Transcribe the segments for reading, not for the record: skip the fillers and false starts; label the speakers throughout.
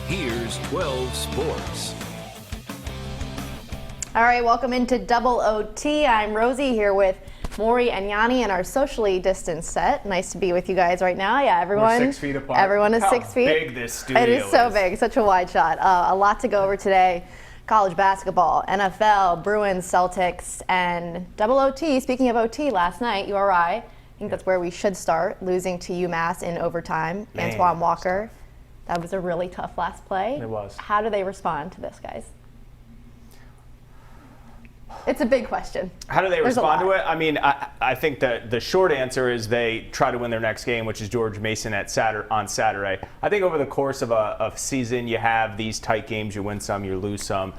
Speaker 1: Here's 12 Sports.
Speaker 2: All right, welcome into Double OT. I'm Rosie here with Maury and Yanni in our socially distanced set. Nice to be with you guys right now. Yeah, everyone.
Speaker 3: We're 6 feet apart.
Speaker 2: Everyone is
Speaker 3: How
Speaker 2: 6 feet.
Speaker 3: big this studio
Speaker 2: It is so big, such a wide shot. A lot to go over today. College basketball, NFL, Bruins, Celtics, and Double OT. Speaking of OT, last night, URI, I think that's where we should start, losing to UMass in overtime.
Speaker 3: Man,
Speaker 2: Antoine Walker. That was a really tough last play.
Speaker 3: It was.
Speaker 2: How do they respond to this, guys? It's a big question.
Speaker 3: How do they respond to it? I mean, I think that the short answer is they try to win their next game, which is George Mason on Saturday. I think over the course of a season, you have these tight games. You win some, you lose some.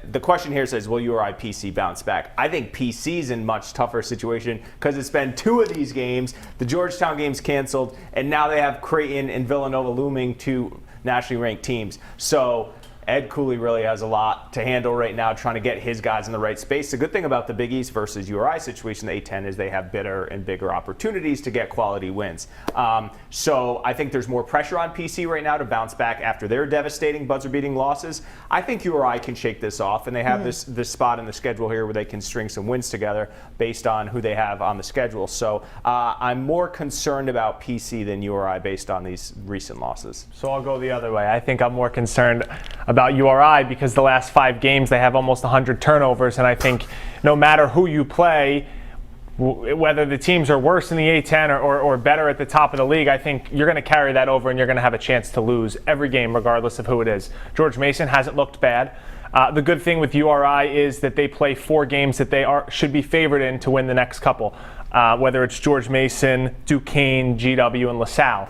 Speaker 3: The question here says, will URI PC bounce back? I think PC's in much tougher situation because it's been 2 of these games. The Georgetown game's canceled, and now they have Creighton and Villanova looming, 2 nationally ranked teams. So Ed Cooley really has a lot to handle right now, trying to get his guys in the right space. The good thing about the Big East versus URI situation, the A-10, is they have better and bigger opportunities to get quality wins. So I think there's more pressure on PC right now to bounce back after their devastating buzzer-beating losses. I think URI can shake this off, and they have this spot in the schedule here where they can string some wins together based on who they have on the schedule. So I'm more concerned about PC than URI based on these recent losses.
Speaker 4: So I'll go the other way. I think I'm more concerned about URI because the last 5 games they have almost 100 turnovers, and I think no matter who you play, whether the teams are worse in the A-10 or better at the top of the league, I think you're going to carry that over and you're going to have a chance to lose every game regardless of who it is. George Mason hasn't looked bad. The good thing with URI is that they play 4 games that they should be favored in to win the next couple, whether it's George Mason, Duquesne, GW, and LaSalle.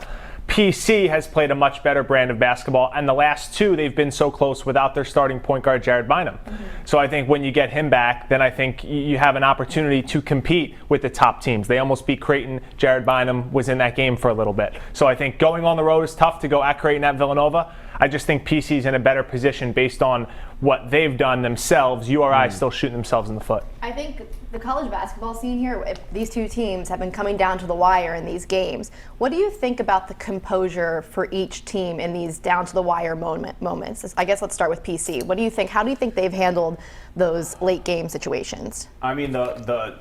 Speaker 4: PC has played a much better brand of basketball, and the last 2 they've been so close without their starting point guard Jared Bynum. So I think when you get him back, then I think you have an opportunity to compete with the top teams. They almost beat Creighton. Jared Bynum was in that game for a little bit. So I think going on the road is tough to go at Creighton, at Villanova. I just think PC's in a better position based on what they've done themselves. URI still shooting themselves in the foot.
Speaker 2: I think the college basketball scene here, if these 2 teams have been coming down to the wire in these games, what do you think about the composure for each team in these down to the wire moments? I guess let's start with PC. What do you think? How do you think they've handled those late game situations?
Speaker 3: I mean, the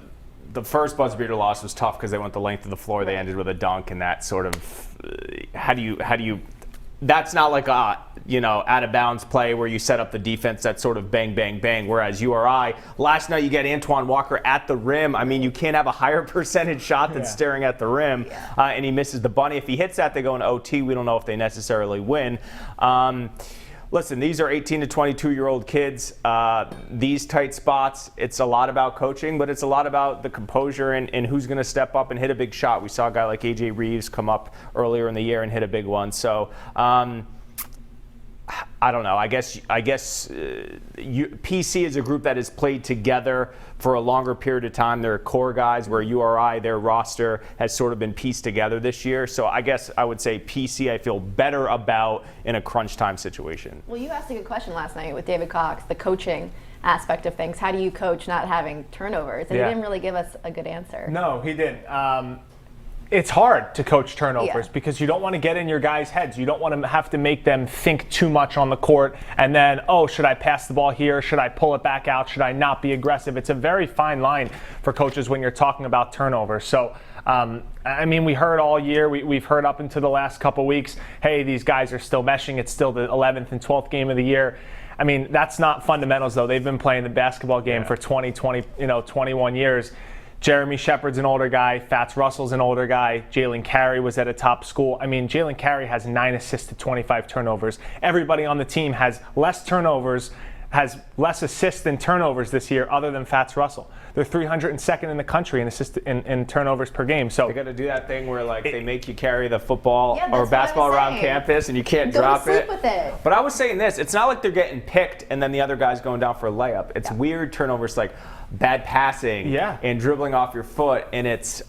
Speaker 3: first buzzer beater loss was tough because they went the length of the floor. They ended with a dunk, and that sort of how do you that's not like a, out of bounds play where you set up the defense that's sort of bang, bang, bang. Whereas URI, last night you get Antoine Walker at the rim. I mean, you can't have a higher percentage shot than staring at the rim. And he misses the bunny. If he hits that, they go in OT. We don't know if they necessarily win. Listen, these are 18 to 22-year-old kids. These tight spots, it's a lot about coaching, but it's a lot about the composure and who's going to step up and hit a big shot. We saw a guy like AJ Reeves come up earlier in the year and hit a big one. So I don't know. I guess PC is a group that has played together for a longer period of time. They're core guys, where URI, their roster has sort of been pieced together this year. So I guess I would say PC I feel better about in a crunch time situation.
Speaker 2: Well, you asked a good question last night with David Cox, the coaching aspect of things. How do you coach not having turnovers? And he didn't really give us a good answer.
Speaker 4: No, he didn't. It's hard to coach turnovers because you don't want to get in your guys' heads. You don't want to have to make them think too much on the court and then, should I pass the ball here? Should I pull it back out? Should I not be aggressive? It's a very fine line for coaches when you're talking about turnovers. So, I mean, we heard all year, we've heard up into the last couple weeks, hey, these guys are still meshing. It's still the 11th and 12th game of the year. I mean, that's not fundamentals, though. They've been playing the basketball game for 21 years. Jeremy Shepard's an older guy. Fats Russell's an older guy. Jalen Carey was at a top school. I mean, Jalen Carey has 9 assists to 25 turnovers. Everybody on the team has less turnovers, has less assists than turnovers this year other than Fats Russell. They're 302nd in the country in turnovers per game. So
Speaker 3: they got to do that thing where they make you carry the football or basketball around campus and you can't drop it.
Speaker 2: With it.
Speaker 3: But I was saying this, it's not like they're getting picked and then the other guy's going down for a layup. It's weird turnovers like bad passing and dribbling off your foot, and it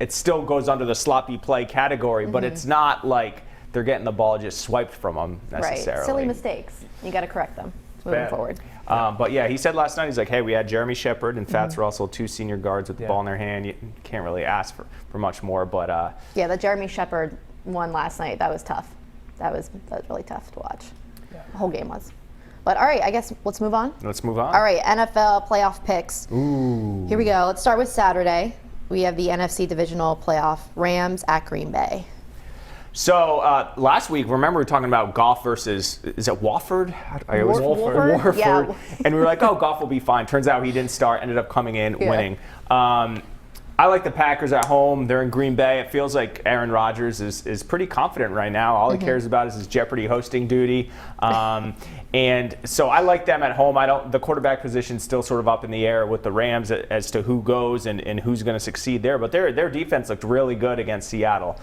Speaker 3: still goes under the sloppy play category, but it's not like they're getting the ball just swiped from them necessarily.
Speaker 2: Right, silly mistakes. You got to correct them moving forward.
Speaker 3: But yeah, he said last night, he's like, hey, we had Jeremy Shepard and Fats Russell, 2 senior guards with the ball in their hand. You can't really ask for much more. But
Speaker 2: yeah, the Jeremy Shepard one last night, that was tough. That was really tough to watch. The whole game was. But all right, I guess let's move on.
Speaker 3: Let's move on.
Speaker 2: All right, NFL playoff picks.
Speaker 3: Ooh.
Speaker 2: Here we go. Let's start with Saturday. We have the NFC divisional playoff, Rams at Green Bay.
Speaker 3: So last week, remember we were talking about Goff versus, is it Wofford?
Speaker 2: Wolford? Yeah.
Speaker 3: And we were like, oh, Goff will be fine. Turns out he didn't start, ended up coming in, winning. I like the Packers at home. They're in Green Bay. It feels like Aaron Rodgers is pretty confident right now. All he cares about is his Jeopardy hosting duty. And so I like them at home. The quarterback position's still sort of up in the air with the Rams as to who goes and who's going to succeed there. But their defense looked really good against Seattle.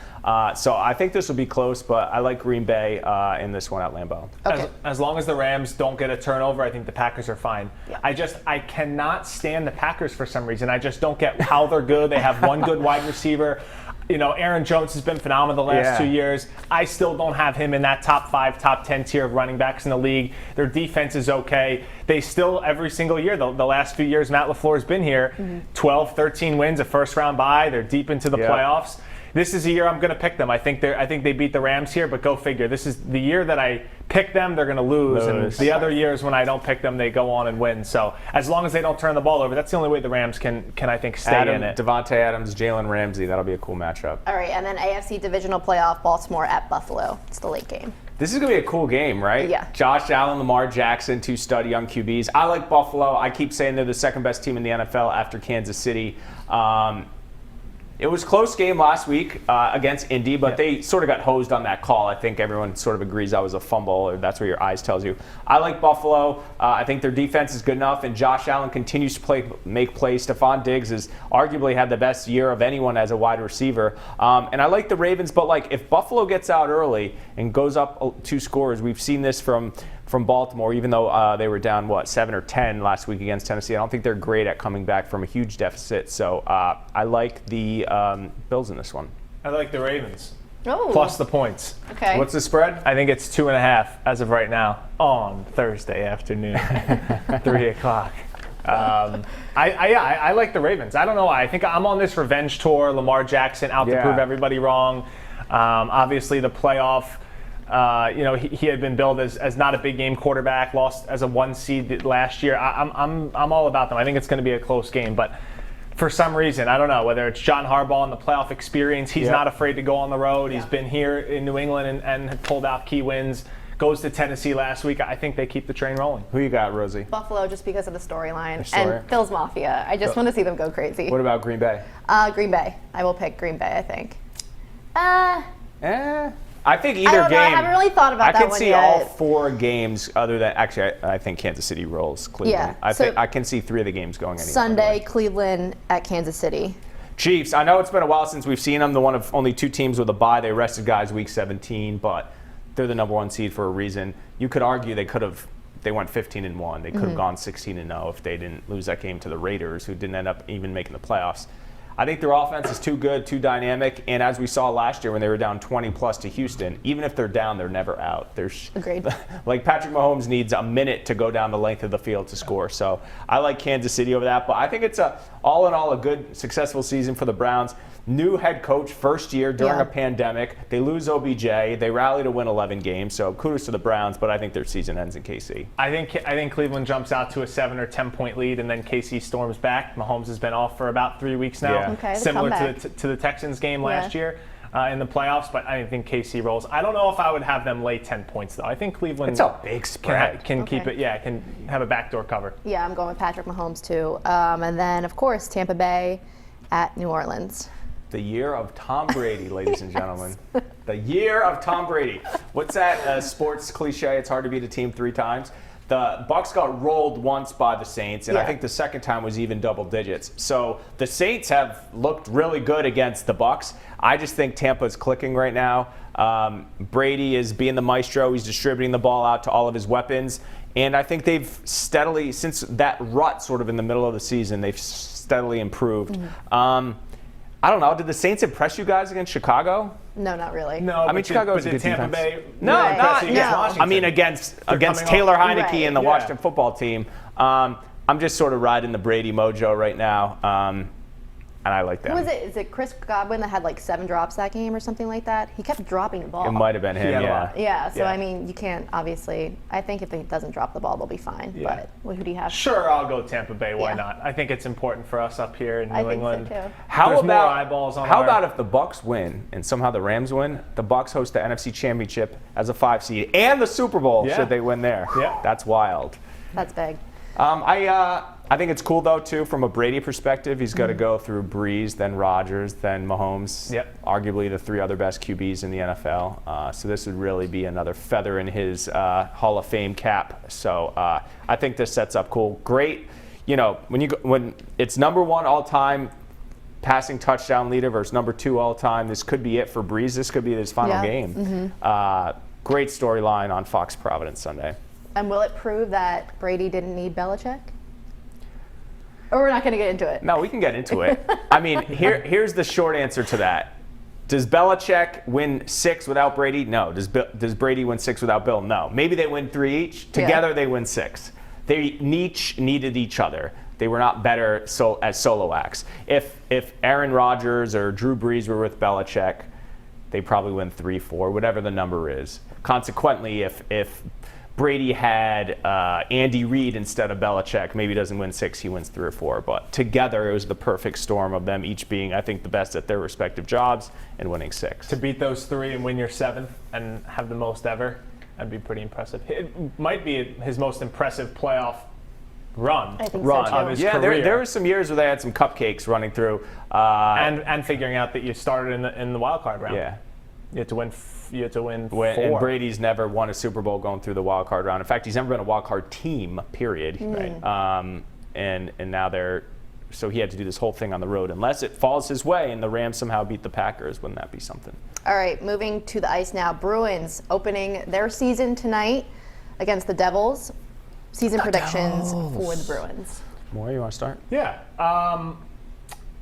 Speaker 3: So I think this will be close, but I like Green Bay in this one at Lambeau.
Speaker 2: Okay.
Speaker 4: As long as the Rams don't get a turnover, I think the Packers are fine.
Speaker 2: Yeah.
Speaker 4: I cannot stand the Packers for some reason. I just don't get how they're good. They have one good wide receiver. Aaron Jones has been phenomenal the last 2 years. I still don't have him in that top 5, top 10 tier of running backs in the league. Their defense is okay. They still, every single year, the last few years Matt LaFleur's been here, 12, 13 wins, a first-round bye. They're deep into the playoffs. This is a year I'm going to pick them. I think they beat the Rams here, but go figure. This is the year that I pick them, they're going to lose. And the other years when I don't pick them, they go on and win. So as long as they don't turn the ball over, that's the only way the Rams can I think, stay in it.
Speaker 3: Devontae Adams, Jalen Ramsey, that'll be a cool matchup.
Speaker 2: All right, and then AFC divisional playoff, Baltimore at Buffalo. It's the late game.
Speaker 3: This is going to be a cool game, right?
Speaker 2: Yeah.
Speaker 3: Josh Allen, Lamar Jackson, 2 stud young QBs. I like Buffalo. I keep saying they're the second best team in the NFL after Kansas City. It was a close game last week against Indy, but they sort of got hosed on that call. I think everyone sort of agrees that was a fumble, or that's what your eyes tells you. I like Buffalo. I think their defense is good enough, and Josh Allen continues to make plays. Stephon Diggs has arguably had the best year of anyone as a wide receiver. And I like the Ravens, but if Buffalo gets out early and goes up 2 scores, we've seen this from Baltimore, even though they were down, 7 or 10 last week against Tennessee. I don't think they're great at coming back from a huge deficit. So I like the Bills in this one.
Speaker 4: I like the Ravens.
Speaker 2: Oh.
Speaker 4: Plus the points.
Speaker 2: Okay.
Speaker 3: What's the spread?
Speaker 4: I think it's 2.5 as of right now on Thursday afternoon, 3 o'clock. I like the Ravens. I don't know why. I think I'm on this revenge tour. Lamar Jackson out to prove everybody wrong. Obviously, the playoff. He had been billed as not a big game quarterback, lost as a 1 seed last year. I'm all about them. I think it's going to be a close game, but for some reason, I don't know, whether it's John Harbaugh and the playoff experience, he's not afraid to go on the road. He's been here in New England and pulled out key wins. Goes to Tennessee last week. I think they keep the train rolling.
Speaker 3: Who you got, Rosie?
Speaker 2: Buffalo, just because of the storyline. And Phil's Mafia. I just want to see them go crazy.
Speaker 3: What about Green Bay?
Speaker 2: Green Bay. I will pick Green Bay, I think.
Speaker 3: I think either
Speaker 2: I don't know.
Speaker 3: game.
Speaker 2: I haven't really thought about that
Speaker 3: I can
Speaker 2: one
Speaker 3: see
Speaker 2: yet.
Speaker 3: all 4 games other than, actually, I think Kansas City rolls Cleveland.
Speaker 2: Yeah,
Speaker 3: I can see 3 of the games going anywhere.
Speaker 2: Sunday, Cleveland at Kansas City.
Speaker 3: Chiefs, I know it's been a while since we've seen them. The one of only 2 teams with a bye. They rested guys week 17, but they're the number 1 seed for a reason. You could argue they went 15-1. They could have gone 16-0 if they didn't lose that game to the Raiders, who didn't end up even making the playoffs. I think their offense is too good, too dynamic, and as we saw last year when they were down 20-plus to Houston, even if they're down, they're never out.
Speaker 2: Agreed.
Speaker 3: Like Patrick Mahomes needs a minute to go down the length of the field to score. So I like Kansas City over that, but I think it's all in all a good, successful season for the Browns. New head coach, first year during a pandemic. They lose OBJ. They rally to win 11 games. So kudos to the Browns, but I think their season ends in KC.
Speaker 4: I think Cleveland jumps out to a 7 or 10 point lead, and then KC storms back. Mahomes has been off for about 3 weeks now.
Speaker 3: Yeah.
Speaker 2: Okay,
Speaker 4: similar to the Texans game last year in the playoffs, but I think KC rolls. I don't know if I would have them lay 10 points though. I think Cleveland.
Speaker 3: It's a big spread.
Speaker 4: Can keep it. Yeah, can have a backdoor cover.
Speaker 2: Yeah, I'm going with Patrick Mahomes too. And then of course Tampa Bay at New Orleans.
Speaker 3: The year of Tom Brady, ladies and gentlemen. The year of Tom Brady. What's that sports cliche? It's hard to beat a team 3 times. The Bucs got rolled once by the Saints, and I think the second time was even double digits. So the Saints have looked really good against the Bucs. I just think Tampa's clicking right now. Brady is being the maestro. He's distributing the ball out to all of his weapons. And I think they've steadily, since that rut sort of in the middle of the season, they've steadily improved. I don't know. Did the Saints impress you guys against Chicago?
Speaker 2: No, not really.
Speaker 4: No,
Speaker 3: I mean, Chicago is a good
Speaker 4: Tampa
Speaker 3: defense.
Speaker 4: Bay.
Speaker 3: No,
Speaker 4: not
Speaker 2: no.
Speaker 3: I mean, against Taylor Heineke and the
Speaker 4: Yeah.
Speaker 3: Washington football team. I'm just sort of riding the Brady mojo right now. and I like that.
Speaker 2: Who was it? Is it Chris Godwin that had like 7 drops that game or something like that? He kept dropping the ball.
Speaker 3: It might have been him, yeah.
Speaker 2: Yeah, so
Speaker 3: Yeah.
Speaker 2: I mean, you can't obviously. I think if he doesn't drop the ball, they'll be fine.
Speaker 4: Yeah.
Speaker 2: But who do you have?
Speaker 4: Sure, I'll go Tampa Bay. Why
Speaker 2: Yeah.
Speaker 4: not? I think it's important for us up here in New
Speaker 2: I think
Speaker 4: England.
Speaker 2: so too.
Speaker 3: How
Speaker 4: There's
Speaker 3: about
Speaker 4: more eyeballs on
Speaker 3: How
Speaker 4: our-
Speaker 3: about if the Bucks win and somehow the Rams win? The Bucks host the NFC Championship as a 5 seed and the Super Bowl
Speaker 4: Yeah.
Speaker 3: should they win there.
Speaker 4: Yeah.
Speaker 3: That's wild.
Speaker 2: That's big.
Speaker 3: I think it's cool though too from a Brady perspective. He's got to go through Breeze, then Rodgers, then Mahomes.
Speaker 4: Yep.
Speaker 3: Arguably the 3 other best QBs in the NFL. So this would really be another feather in his Hall of Fame cap. So I think this sets up cool. Great. You know, when it's number 1 all time passing touchdown leader versus number 2 all time, this could be it for Breeze. This could be his final game. Great storyline on Fox Providence Sunday.
Speaker 2: And will it prove that Brady didn't need Belichick? Or we're not going to get into it?
Speaker 3: No, we can get into it. I mean, here's the short answer to that. Does Belichick win 6 without Brady? No. Does Brady win 6 without Bill? No. Maybe they win 3 each. Together they win 6. They each needed each other. They were not better as solo acts. If Aaron Rodgers or Drew Brees were with Belichick, they probably win 3, 4, whatever the number is. Consequently, if Brady had Andy Reid instead of Belichick, maybe he doesn't win 6, he wins 3 or 4. But together, it was the perfect storm of them each being, I think, the best at their respective jobs and winning 6.
Speaker 4: To beat those 3 and win your 7th and have the most ever, that'd be pretty impressive. It might be his most impressive playoff run.
Speaker 2: I think
Speaker 3: Run.
Speaker 2: so too.
Speaker 4: Of his
Speaker 3: Yeah,
Speaker 4: career.
Speaker 3: there were some years where they had some cupcakes running through.
Speaker 4: and figuring out that you started in the wild card round.
Speaker 3: Yeah.
Speaker 4: You had to win. You had to win 4.
Speaker 3: And Brady's never won a Super Bowl going through the wild card round. In fact, he's never been a wild card team, period.
Speaker 4: Right.
Speaker 3: And now so he had to do this whole thing on the road. Unless it falls his way and the Rams somehow beat the Packers, wouldn't that be something?
Speaker 2: All right, moving to the ice now. Bruins opening their season tonight against the Devils. Season predictions for the Bruins.
Speaker 3: More, you want to start?
Speaker 4: Yeah.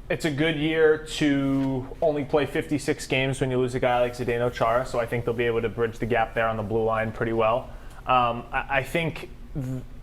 Speaker 4: It's a good year to only play 56 games when you lose a guy like Zdeno Chara, so I think they'll be able to bridge the gap there on the blue line pretty well. I think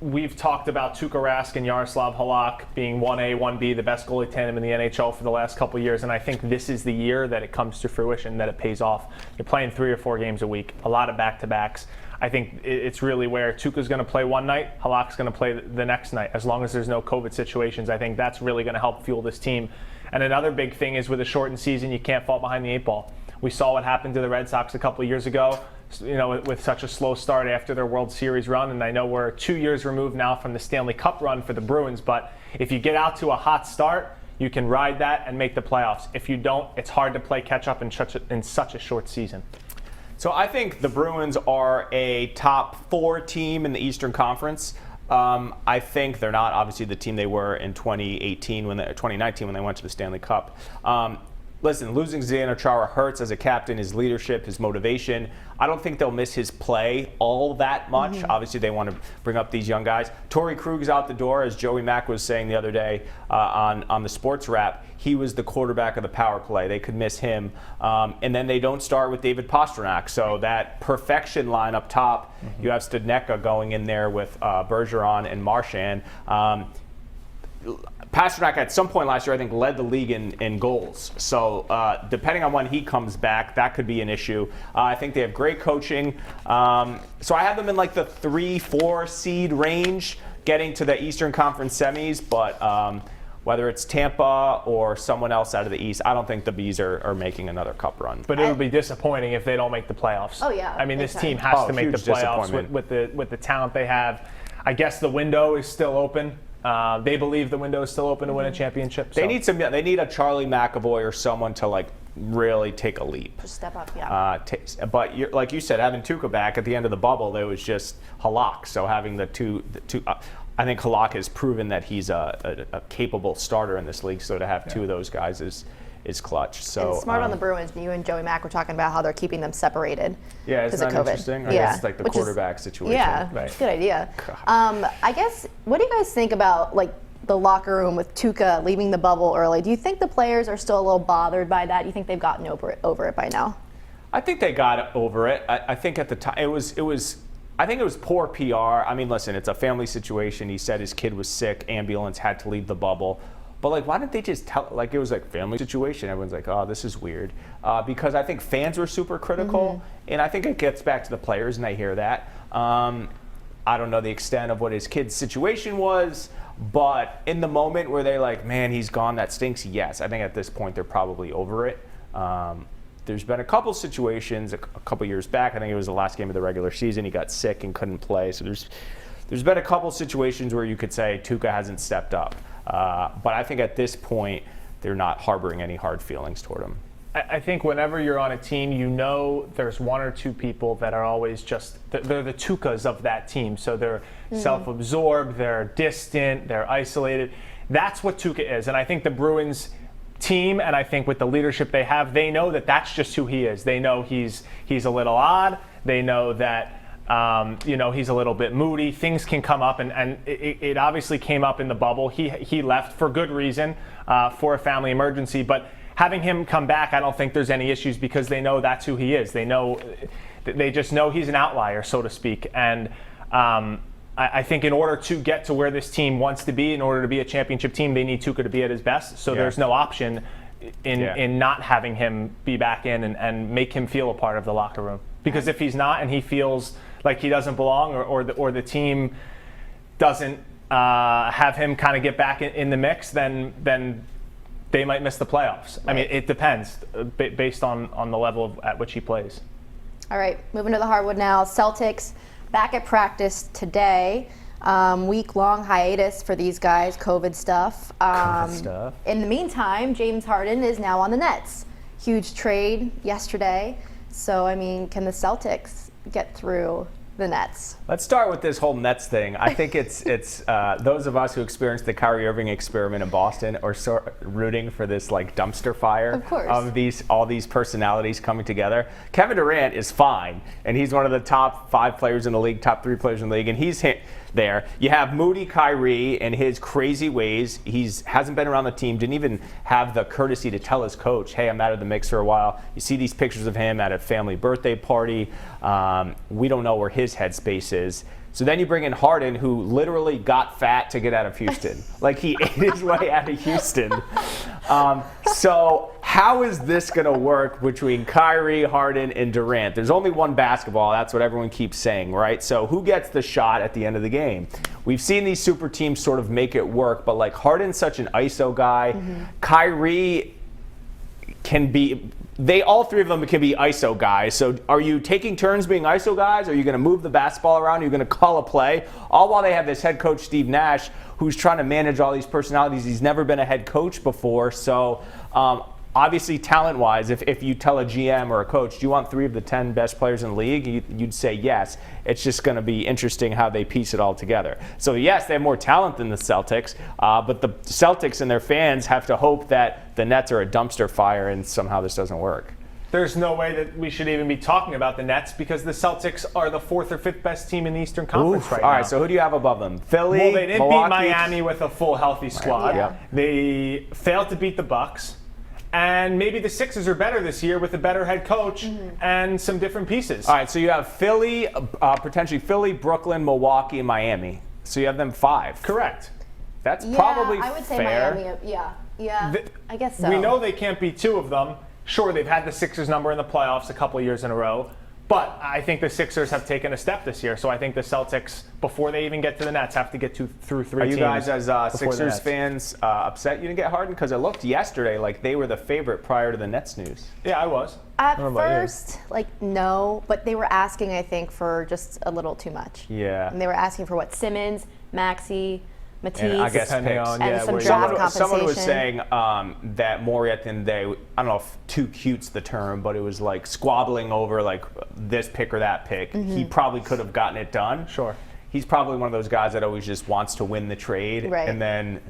Speaker 4: we've talked about Tuukka Rask and Yaroslav Halak being 1A, 1B, the best goalie tandem in the NHL for the last couple of years, and I think this is the year that it comes to fruition, that it pays off. You're playing 3 or 4 games a week, a lot of back-to-backs. I think it's really where Tuukka's going to play one night, Halak's going to play the next night. As long as there's no COVID situations, I think that's really going to help fuel this team. And another big thing is with a shortened season, you can't fall behind the 8 ball. We saw what happened to the Red Sox a couple of years ago, with such a slow start after their World Series run. And I know we're 2 years removed now from the Stanley Cup run for the Bruins, but if you get out to a hot start, you can ride that and make the playoffs. If you don't, it's hard to play catch up in such a short season.
Speaker 3: So I think the Bruins are a top 4 team in the Eastern Conference. I think they're not obviously the team they were in 2019 when they went to the Stanley Cup. Listen, losing Zdeno Chara hurts as a captain, his leadership, his motivation. I don't think they'll miss his play all that much. Obviously, they want to bring up these young guys. Torrey Krug's out the door, as Joey Mack was saying the other day on the Sports Wrap. He was the quarterback of the power play. They could miss him. And then they don't start with David Pastrnak. So that perfection line up top, you have Studnicka going in there with Bergeron and Marchand. Pastrnak at some point last year, I think, led the league in goals. So depending on when he comes back, that could be an issue. I think they have great coaching. So I have them in like the 3-4 seed range, getting to the Eastern Conference semis. But whether it's Tampa or someone else out of the East, I don't think the Bees are making another cup run.
Speaker 4: But it'll be disappointing if they don't make the playoffs.
Speaker 2: Oh, yeah,
Speaker 4: I mean, this
Speaker 2: big
Speaker 4: team
Speaker 2: time.
Speaker 4: has to make the
Speaker 3: huge
Speaker 4: playoffs
Speaker 3: disappointment.
Speaker 4: with the talent they have. I guess the window is still open. They believe the window is still open to win a championship. So.
Speaker 3: They need a Charlie McAvoy or someone to like really take a leap.
Speaker 2: Just step up, yeah.
Speaker 3: But like you said, having Tuukka back at the end of the bubble, there was just Halak. So having the two I think Halak has proven that he's a capable starter in this league. So to have 2 of those guys is clutch. So
Speaker 2: And smart on the Bruins. You and Joey Mack were talking about how they're keeping them separated.
Speaker 3: Yeah, isn't
Speaker 2: because
Speaker 3: that
Speaker 2: of COVID.
Speaker 3: interesting? I guess it's like the quarterback situation.
Speaker 2: Yeah,
Speaker 4: Right.
Speaker 2: it's a good idea. I guess, what do you guys think about like the locker room with Tuukka leaving the bubble early? Do you think the players are still a little bothered by that? Do you think they've gotten over it by now?
Speaker 3: I think they got over it. I think at the time it was. I think it was poor PR. I mean, listen, it's a family situation. He said his kid was sick. Ambulance had to leave the bubble. But like, why didn't they just tell? Like, it was like family situation. Everyone's like, oh, this is weird, because I think fans were super critical, and I think it gets back to the players, and I hear that. I don't know the extent of what his kid's situation was, but in the moment where they're like, man, he's gone, that stinks. Yes, I think at this point they're probably over it. There's been a couple situations a couple years back. I think it was the last game of the regular season. He got sick and couldn't play. So there's been a couple situations where you could say Tuukka hasn't stepped up. But I think at this point, they're not harboring any hard feelings toward him.
Speaker 4: I think whenever you're on a team, you know there's one or two people that are always just, they're the Tuukkas of that team. So they're self-absorbed, they're distant, they're isolated. That's what Tuukka is. And I think the Bruins team, and I think with the leadership they have, they know that that's just who he is. They know he's a little odd. They know that he's a little bit moody. Things can come up, and it obviously came up in the bubble. He left for good reason, for a family emergency. But having him come back, I don't think there's any issues because they know that's who he is. They just know he's an outlier, so to speak. And I think in order to get to where this team wants to be, in order to be a championship team, they need Tuukka to be at his best. So there's no option in not having him be back in and make him feel a part of the locker room. Because if he's not and he feels like he doesn't belong or the team doesn't have him kind of get back in the mix, then they might miss the playoffs. Right. I mean, it depends based on the level at which he plays. All
Speaker 2: right, moving to the hardwood now. Celtics back at practice today. Week-long hiatus for these guys, COVID stuff. In the meantime, James Harden is now on the Nets. Huge trade yesterday. So, I mean, can the Celtics get through the Nets?
Speaker 3: Let's start with this whole Nets thing. I think it's those of us who experienced the Kyrie Irving experiment in Boston are rooting for this like dumpster fire of all these personalities coming together. Kevin Durant is fine, and he's one of the top 5 players in the league, top 3 players in the league, and he's there. You have Moody Kyrie and his crazy ways. Hasn't been around the team, didn't even have the courtesy to tell his coach, hey, I'm out of the mix for a while. You see these pictures of him at a family birthday party. We don't know where his headspace is. So then you bring in Harden, who literally got fat to get out of Houston. Like, he ate his way out of Houston. So how is this going to work between Kyrie, Harden, and Durant? There's only one basketball. That's what everyone keeps saying, right? So who gets the shot at the end of the game? We've seen these super teams sort of make it work, but like Harden's such an ISO guy. Kyrie can be... all 3 of them can be ISO guys. So are you taking turns being ISO guys? Are you going to move the basketball around? Are you going to call a play? All while they have this head coach, Steve Nash, who's trying to manage all these personalities. He's never been a head coach before. So obviously, talent-wise, if you tell a GM or a coach, do you want 3 of the 10 best players in the league? You'd say yes. It's just going to be interesting how they piece it all together. So yes, they have more talent than the Celtics, but the Celtics and their fans have to hope that the Nets are a dumpster fire and somehow this doesn't work.
Speaker 4: There's no way that we should even be talking about the Nets because the Celtics are the 4th or 5th best team in the Eastern Conference right now.
Speaker 3: All right, so who do you have above them? Philly,
Speaker 4: Well, they didn't
Speaker 3: Milwaukee?
Speaker 4: beat Miami with a full healthy squad.
Speaker 2: Yeah.
Speaker 4: They failed to beat the Bucks. And maybe the Sixers are better this year with a better head coach and some different pieces.
Speaker 3: All right, so you have Philly, potentially Philly, Brooklyn, Milwaukee, and Miami. So you have them 5.
Speaker 4: Correct.
Speaker 3: That's probably
Speaker 2: I would say
Speaker 3: fair.
Speaker 2: Miami. Yeah, I guess so.
Speaker 4: We know they can't beat 2 of them. Sure, they've had the Sixers number in the playoffs a couple of years in a row. But I think the Sixers have taken a step this year. So I think the Celtics, before they even get to the Nets, have to get through 3 teams.
Speaker 3: Are you guys, as Sixers fans, upset you didn't get Harden? Because it looked yesterday like they were the favorite prior to the Nets news.
Speaker 4: Yeah, I was.
Speaker 2: At first, no, but they were asking, I think, for just a little too much.
Speaker 3: Yeah.
Speaker 2: And they were asking for Simmons, Maxey, Matisse,
Speaker 3: and I guess
Speaker 4: depending
Speaker 3: picks.
Speaker 4: on,
Speaker 2: and some draft compensation.
Speaker 3: Someone was saying that Morey at the end of the day, I don't know if too cute's the term, but it was like squabbling over like this pick or that pick. He probably could have gotten it done.
Speaker 4: Sure.
Speaker 3: He's probably one of those guys that always just wants to win the trade.
Speaker 2: Right.
Speaker 3: And then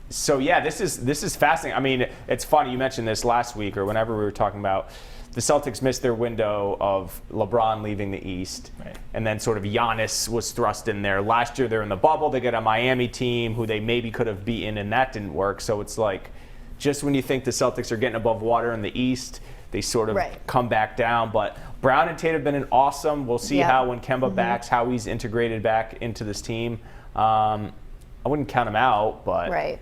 Speaker 3: so yeah, this is fascinating. I mean, it's funny, you mentioned this last week or whenever we were talking about the Celtics missed their window of LeBron leaving the East, and then sort of Giannis was thrust in there. Last year they're in the bubble. They get a Miami team who they maybe could have beaten, and that didn't work. So it's like just when you think the Celtics are getting above water in the East, they sort of come back down. But Brown and Tate have been an awesome. We'll see how when Kemba backs, how he's integrated back into this team. I wouldn't count them out, but
Speaker 2: Right.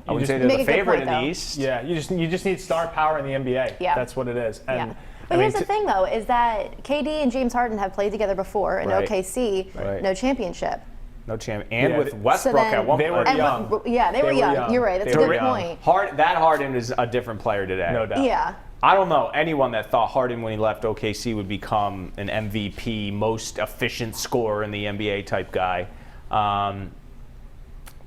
Speaker 3: I wouldn't
Speaker 4: just
Speaker 3: say they're
Speaker 2: make
Speaker 3: the
Speaker 2: a good
Speaker 3: favorite
Speaker 2: point,
Speaker 3: in the
Speaker 2: though.
Speaker 3: East.
Speaker 4: Yeah, you just need star power in the NBA.
Speaker 2: Yeah.
Speaker 4: That's what it is. And
Speaker 2: Yeah. But here's the thing, though, is that KD and James Harden have played together before in
Speaker 3: Right.
Speaker 2: OKC,
Speaker 3: Right.
Speaker 2: no championship.
Speaker 3: No champ. And
Speaker 4: Yeah,
Speaker 3: with
Speaker 4: so
Speaker 3: Westbrook
Speaker 2: then-
Speaker 3: at one
Speaker 4: They were
Speaker 3: point.
Speaker 4: young.
Speaker 2: Yeah, they were young. You're right. That's
Speaker 4: They
Speaker 2: a
Speaker 4: were
Speaker 2: good
Speaker 4: young.
Speaker 2: point.
Speaker 3: That Harden is a different player today.
Speaker 4: No doubt.
Speaker 2: Yeah.
Speaker 3: I don't know anyone that thought Harden, when he left OKC, would become an MVP, most efficient scorer in the NBA type guy.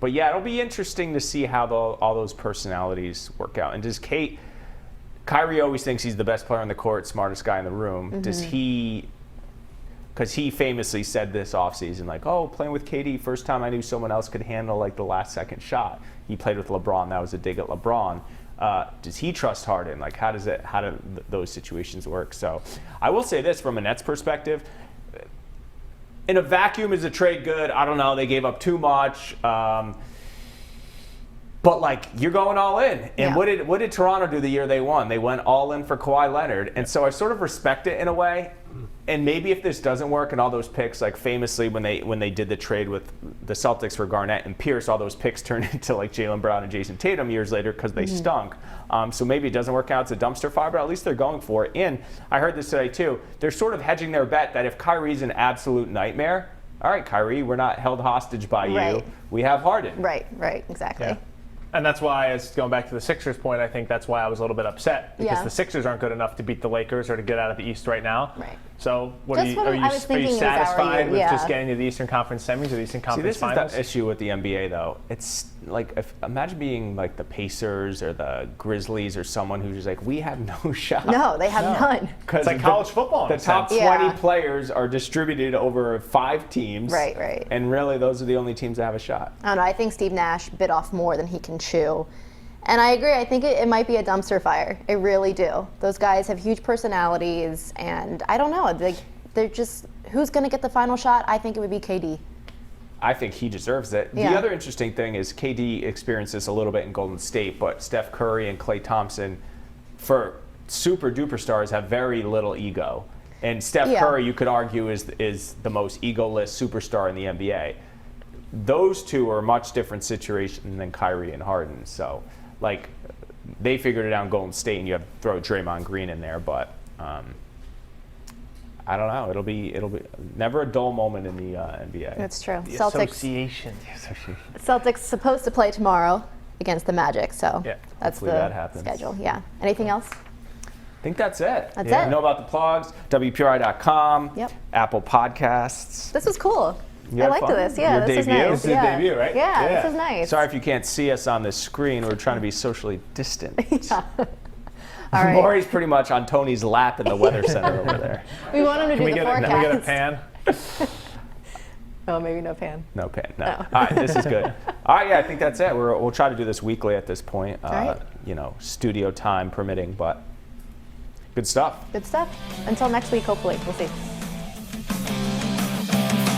Speaker 3: But yeah, it'll be interesting to see how all those personalities work out. And does Kyrie always thinks he's the best player on the court, smartest guy in the room. Does he? Because he famously said this offseason, like, oh, playing with KD, first time I knew someone else could handle like the last second shot. He played with LeBron. That was a dig at LeBron. Does he trust Harden? Like, how do those situations work? So I will say this from a Nets perspective. In a vacuum, is the trade good? I don't know. They gave up too much. But, like, you're going all in. And
Speaker 2: Yeah.
Speaker 3: what did Toronto do the year they won? They went all in for Kawhi Leonard. And so I sort of respect it in a way. And maybe if this doesn't work and all those picks, like famously when they did the trade with the Celtics for Garnett and Pierce, all those picks turned into like Jaylen Brown and Jason Tatum years later because they stunk. So maybe it doesn't work out. It's a dumpster fire, but at least they're going for it. And I heard this today too. They're sort of hedging their bet that if Kyrie's an absolute nightmare, all right, Kyrie, we're not held hostage by you.
Speaker 2: Right.
Speaker 3: We have Harden.
Speaker 2: Right, exactly.
Speaker 4: Yeah. And that's why, as going back to the Sixers point, I think that's why I was a little bit upset because
Speaker 2: Yeah.
Speaker 4: the Sixers aren't good enough to beat the Lakers or to get out of the East right now.
Speaker 2: Right.
Speaker 4: So,
Speaker 2: Just what I was thinking is
Speaker 4: satisfied with
Speaker 2: yeah.
Speaker 4: just getting to the Eastern Conference semis or the Eastern
Speaker 3: See,
Speaker 4: Conference
Speaker 3: this
Speaker 4: finals?
Speaker 3: is the issue with the NBA, though. It's like, imagine being like the Pacers or the Grizzlies or someone who's just like, we have no shot.
Speaker 2: No, they have none.
Speaker 4: It's like college football in
Speaker 3: The
Speaker 4: a
Speaker 3: top
Speaker 4: sense.
Speaker 3: 20
Speaker 2: Yeah.
Speaker 3: players are distributed over 5 teams.
Speaker 2: Right.
Speaker 3: And really, those are the only teams that have a shot.
Speaker 2: I don't know. I think Steve Nash bit off more than he can chew. And I agree. I think it might be a dumpster fire. I really do. Those guys have huge personalities, and I don't know. They're just, who's going to get the final shot? I think it would be KD.
Speaker 3: I think he deserves it.
Speaker 2: Yeah.
Speaker 3: The other interesting thing is KD experienced this a little bit in Golden State, but Steph Curry and Klay Thompson, for super duper stars, have very little ego. And Steph
Speaker 2: Yeah.
Speaker 3: Curry, you could argue, is the most egoless superstar in the NBA. Those two are a much different situation than Kyrie and Harden. So, like, they figured it out in Golden State, and you have to throw Draymond Green in there, but I don't know. It'll be never a dull moment in the NBA.
Speaker 2: That's true.
Speaker 4: The
Speaker 2: Celtics
Speaker 4: association.
Speaker 2: supposed to play tomorrow against the Magic, so
Speaker 4: Yeah.
Speaker 2: that's
Speaker 3: Hopefully
Speaker 2: the
Speaker 3: that happens.
Speaker 2: schedule. Yeah. Anything else?
Speaker 3: I think that's it.
Speaker 2: That's
Speaker 3: You
Speaker 2: it.
Speaker 3: know about the plugs, WPRI.com,
Speaker 2: Yep.
Speaker 3: Apple Podcasts.
Speaker 2: This was cool.
Speaker 3: You
Speaker 2: I
Speaker 3: had
Speaker 2: liked
Speaker 3: fun?
Speaker 2: this. Yeah,
Speaker 3: Your
Speaker 2: this is
Speaker 3: debut?
Speaker 2: nice.
Speaker 3: This
Speaker 4: is your
Speaker 2: yeah.
Speaker 4: debut, right?
Speaker 2: Yeah,
Speaker 4: Yeah.
Speaker 2: this is nice.
Speaker 3: Sorry if you can't see us on this screen. We're trying to be socially distant.
Speaker 2: All right.
Speaker 3: Maury's pretty much on Tony's lap in the weather center over there.
Speaker 2: We want him to
Speaker 4: Can
Speaker 2: do
Speaker 4: we
Speaker 2: the
Speaker 4: get a
Speaker 2: forecast.
Speaker 4: pan?
Speaker 2: Oh, maybe no pan.
Speaker 3: No pain. No.
Speaker 2: No.
Speaker 3: All right, this is good. All right, yeah, I think that's it. We'll try to do this weekly at this point.
Speaker 2: right.
Speaker 3: You know, studio time permitting, but good stuff.
Speaker 2: Good stuff. Until next week, hopefully. We'll see.